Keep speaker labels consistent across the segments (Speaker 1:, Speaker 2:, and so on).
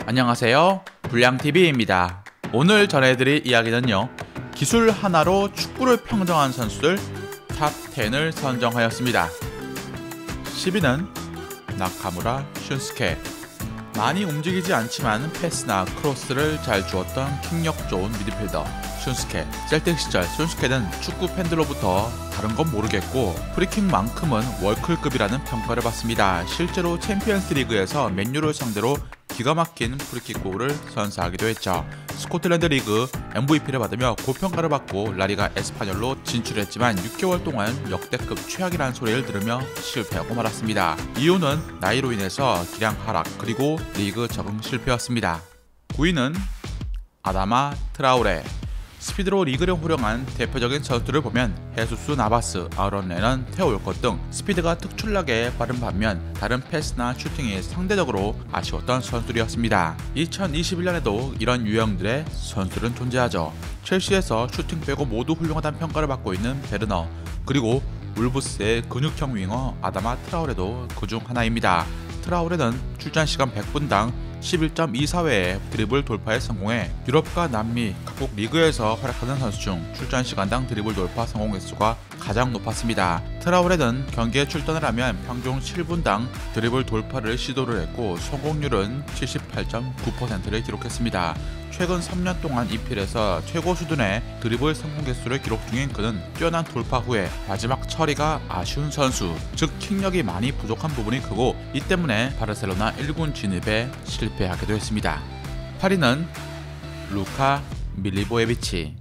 Speaker 1: 안녕하세요, 불량TV입니다. 오늘 전해드릴 이야기는요, 기술 하나로 축구를 평정한 선수들 탑 10을 선정하였습니다. 10위는 나카무라 슌스케. 많이 움직이지 않지만 패스나 크로스를 잘 주었던 킥력 좋은 미드필더 슌스케. 셀틱 시절 슌스케는 축구 팬들로부터 다른 건 모르겠고 프리킥만큼은 월클급이라는 평가를 받습니다. 실제로 챔피언스 리그에서 맨유를 상대로 기가 막힌 프리킥골을 선사하기도 했죠. 스코틀랜드 리그 MVP를 받으며 고평가를 받고 라리가 에스파뇰로 진출했지만 6개월 동안 역대급 최악이라는 소리를 들으며 실패하고 말았습니다. 이유는 나이로 인해서 기량 하락 그리고 리그 적응 실패였습니다. 9위는 아다마 트라우레. 스피드로 리그를 호령한 대표적인 선수들을 보면 헤수스 나바스, 아론 레넌, 테오 올컷 등 스피드가 특출나게 빠른 반면 다른 패스나 슈팅이 상대적으로 아쉬웠던 선수들이었습니다. 2021년에도 이런 유형들의 선수들은 존재하죠. 첼시에서 슈팅 빼고 모두 훌륭하다는 평가를 받고 있는 베르너, 그리고 울브스의 근육형 윙어 아다마 트라우레도 그중 하나입니다. 트라우레는 출전 시간 100분당 11.24회의 드리블 돌파에 성공해 유럽과 남미 각국 리그에서 활약하는 선수 중 출전 시간당 드리블 돌파 성공 횟수가 가장 높았습니다. 트라우레는 경기에 출전을 하면 평균 7분당 드리블 돌파를 시도를 했고 성공률은 78.9%를 기록했습니다. 최근 3년 동안 EPL에서 최고 수준의 드리블 성공 개수를 기록 중인 그는 뛰어난 돌파 후에 마지막 처리가 아쉬운 선수, 즉 킥력이 많이 부족한 부분이 크고 이 때문에 바르셀로나 1군 진입에 실패하기도 했습니다. 8위는 루카 밀리보에비치.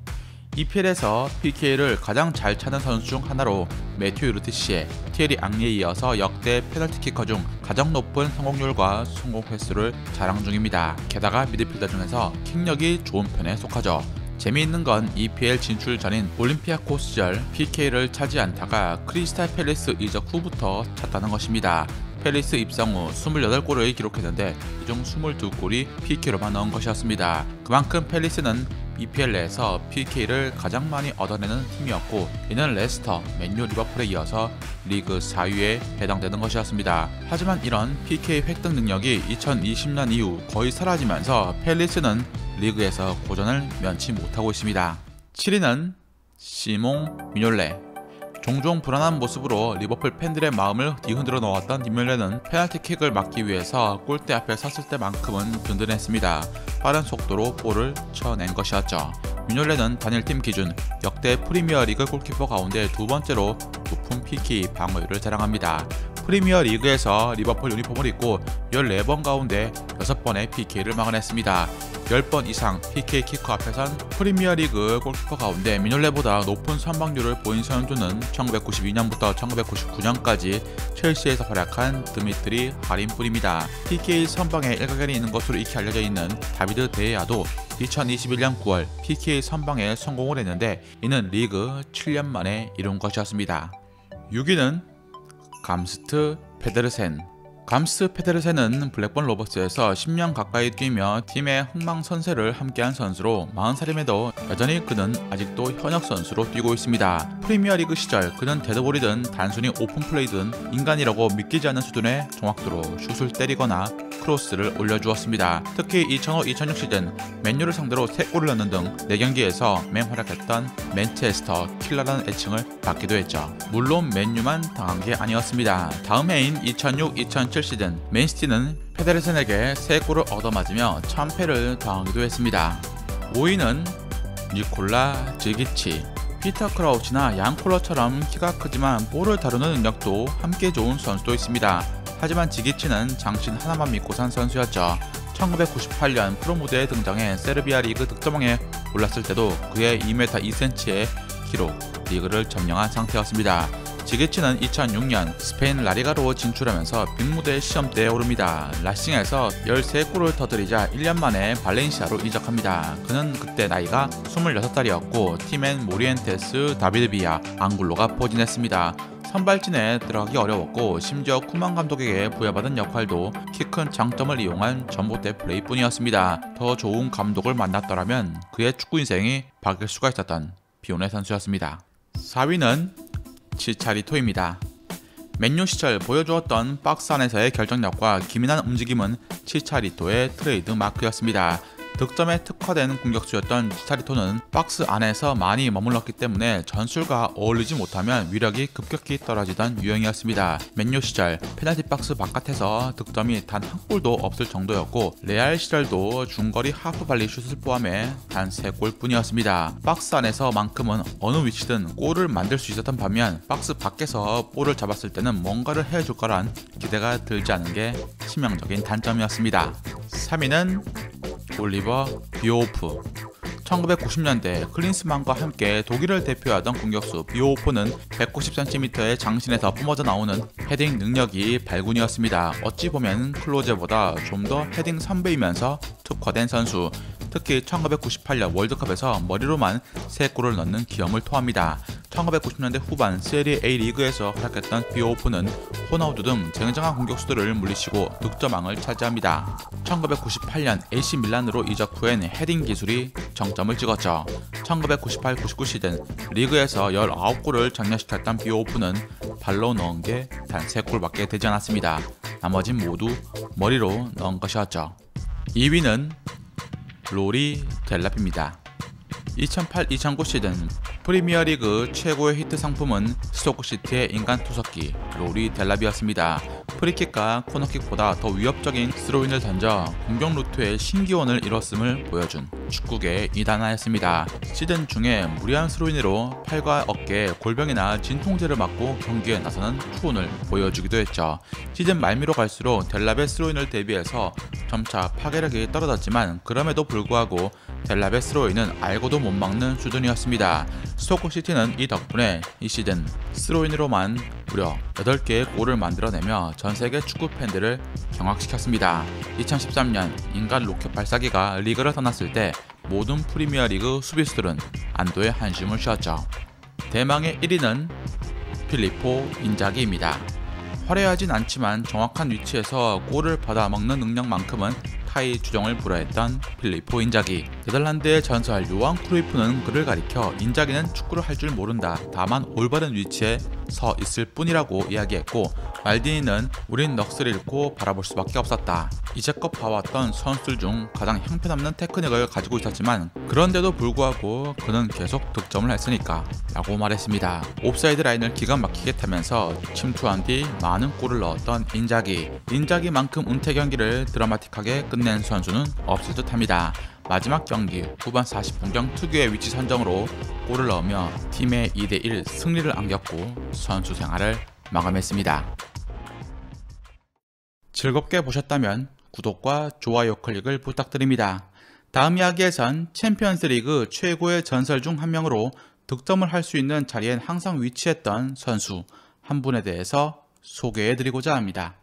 Speaker 1: EPL에서 PK를 가장 잘 차는 선수 중 하나로 매튜 루티시에, 티에리 앙리에 이어서 역대 페널티키커 중 가장 높은 성공률과 성공 횟수를 자랑 중입니다. 게다가 미드필더 중에서 킥력이 좋은 편에 속하죠. 재미있는 건 EPL 진출 전인 올림피아코 시절 PK를 차지 않다가 크리스탈 팰리스 이적 후부터 찼다는 것입니다. 팰리스 입성 후 28골을 기록했는데 이 중 22골이 PK로만 넣은 것이었습니다. 그만큼 팰리스는 EPL 내에서 PK를 가장 많이 얻어내는 팀이었고 이는 레스터, 맨유, 리버풀에 이어서 리그 4위에 해당되는 것이었습니다. 하지만 이런 PK 획득 능력이 2020년 이후 거의 사라지면서 팰리스는 리그에서 고전을 면치 못하고 있습니다. 7위는 시몽 미뇰레. 종종 불안한 모습으로 리버풀 팬들의 마음을 뒤흔들어 놓았던 미뇰레는 페널티킥을 막기 위해서 골대 앞에 섰을 때만큼은 든든했습니다. 빠른 속도로 볼을 쳐낸 것이었죠. 미뇰레는 단일팀 기준 역대 프리미어리그 골키퍼 가운데 두 번째로 높은 PK 방어율을 자랑합니다. 프리미어 리그에서 리버풀 유니폼을 입고 14번 가운데 6번의 PK를 막아냈습니다. 10번 이상 PK 키커 앞에 선 프리미어리그 골키퍼 가운데 미뇰레보다 높은 선방률을 보인 선수는 1992년부터 1999년까지 첼시에서 활약한 드미트리 하린뿐입니다. PK 선방에 일가견이 있는 것으로 익히 알려져 있는 다비드 데야도 2021년 9월 PK 선방에 성공을 했는데 이는 리그 7년 만에 이룬 것이었습니다. 6위는 감스트 페데르센. 감스 페데르센은 블랙번 로버스에서 10년 가까이 뛰며 팀의 흥망선쇠를 함께한 선수로 40살임에도 여전히 그는 아직도 현역 선수로 뛰고 있습니다. 프리미어리그 시절 그는 데드볼이든 단순히 오픈플레이든 인간이라고 믿기지 않는 수준의 정확도로 슛을 때리거나 크로스를 올려주었습니다. 특히 2005-2006 시즌 맨유를 상대로 3골을 넣는 등 4경기에서 맹활약했던 맨체스터 킬러라는 애칭을 받기도 했죠. 물론 맨유만 당한 게 아니었습니다. 다음 해인 2006-2007 시즌 맨시티는 페데르센에게 3골을 얻어맞으며 참패를 당하기도 했습니다. 5위는 니콜라 지기치. 피터 크라우치나 양 콜러처럼 키가 크지만 볼을 다루는 능력도 함께 좋은 선수도 있습니다. 하지만 지기치는 장신 하나만 믿고 산 선수였죠. 1998년 프로 무대에 등장해 세르비아 리그 득점왕에 올랐을 때도 그의 2m 2cm의 키로 리그를 점령한 상태였습니다. 지기치는 2006년 스페인 라리가로 진출하면서 빅무대 시험대에 오릅니다. 라싱에서 13골을 터뜨리자 1년 만에 발렌시아로 이적합니다. 그는 그때 나이가 26살이었고 팀엔 모리엔테스, 다비드 비아, 앙굴로가 포진했습니다. 선발진에 들어가기 어려웠고 심지어 쿠만 감독에게 부여받은 역할도 키 큰 장점을 이용한 전봇대 플레이뿐이었습니다. 더 좋은 감독을 만났더라면 그의 축구 인생이 바뀔 수가 있었던 비운의 선수였습니다. 4위는 치차리토입니다. 맨유 시절 보여주었던 박스 안에서의 결정력과 기민한 움직임은 치차리토의 트레이드 마크였습니다. 득점에 특화된 공격수였던 치차리토는 박스 안에서 많이 머물렀기 때문에 전술과 어울리지 못하면 위력이 급격히 떨어지던 유형이었습니다. 맨유 시절 페널티 박스 바깥에서 득점이 단 한 골도 없을 정도였고, 레알 시절도 중거리 하프 발리 슛을 포함해 단 3골 뿐이었습니다. 박스 안에서만큼은 어느 위치든 골을 만들 수 있었던 반면, 박스 밖에서 볼을 잡았을 때는 뭔가를 해줄 거란 기대가 들지 않은 게 치명적인 단점이었습니다. 3위는 올리버 비오호프. 1990년대 클린스만과 함께 독일을 대표하던 공격수 비오호프는 190cm의 장신에서 뿜어져 나오는 헤딩 능력이 발군이었습니다. 어찌 보면 클로제보다 좀 더 헤딩 선배이면서 특화된 선수. 특히 1998년 월드컵에서 머리로만 3골을 넣는 기염을 토합니다. 1990년대 후반 세리 A 리그에서 활약했던 비오호프는 호나우두 등 쟁쟁한 공격수들을 물리치고 득점왕을 차지합니다. 1998년 AC 밀란으로 이적 후엔 헤딩 기술이 정점을 찍었죠. 1998-99 시즌 리그에서 19골을 장려시켰던 비오호프는 발로 넣은 게 단 3골밖에 되지 않았습니다. 나머진 모두 머리로 넣은 것이었죠. 2위는 로리 델라피입니다. 2008-2009 시즌 프리미어리그 최고의 히트 상품은 스토크시티의 인간 투석기 로리 델라비였습니다. 프리킥과 코너킥보다 더 위협적인 스로인을 던져 공격 루트의 신기원을 이뤘음을 보여준 축구계의 이단아였습니다. 시즌 중에 무리한 스로인으로 팔과 어깨, 골병이나 진통제를 맞고 경기에 나서는 투혼을 보여주기도 했죠. 시즌 말미로 갈수록 델랍의 스로인을 대비해서 점차 파괴력이 떨어졌지만, 그럼에도 불구하고 델랍의 스로인은 알고도 못 막는 수준이었습니다. 스토크시티는 이 덕분에 이 시즌 스로인으로만 무려 8개의 골을 만들어내며 전세계 축구 팬들을 경악시켰습니다. 2013년 인간 로켓 발사기가 리그를 떠났을 때 모든 프리미어리그 수비수들은 안도의 한숨을 쉬었죠. 대망의 1위는 필리포 인자기입니다. 화려하진 않지만 정확한 위치에서 골을 받아 먹는 능력만큼은 타이 주정을 불허했던 필리포 인자기. 네덜란드의 전설 요한 크루이프는 그를 가리켜 인자기는 축구를 할 줄 모른다, 다만 올바른 위치에 서 있을 뿐이라고 이야기했고, 말디니는 우린 넋을 잃고 바라볼 수밖에 없었다. 이제껏 봐왔던 선수들 중 가장 형편없는 테크닉을 가지고 있었지만 그런데도 불구하고 그는 계속 득점을 했으니까 라고 말했습니다. 옵사이드 라인을 기가 막히게 타면서 침투한 뒤 많은 골을 넣었던 인자기만큼 은퇴 경기를 드라마틱하게 끝낸 선수는 없을 듯 합니다. 마지막 경기 후반 40분경 특유의 위치 선정으로 골을 넣으며 팀의 2대1 승리를 안겼고 선수 생활을 마감했습니다. 즐겁게 보셨다면 구독과 좋아요 클릭을 부탁드립니다. 다음 이야기에선 챔피언스리그 최고의 전설 중 한 명으로 득점을 할 수 있는 자리엔 항상 위치했던 선수 한 분에 대해서 소개해드리고자 합니다.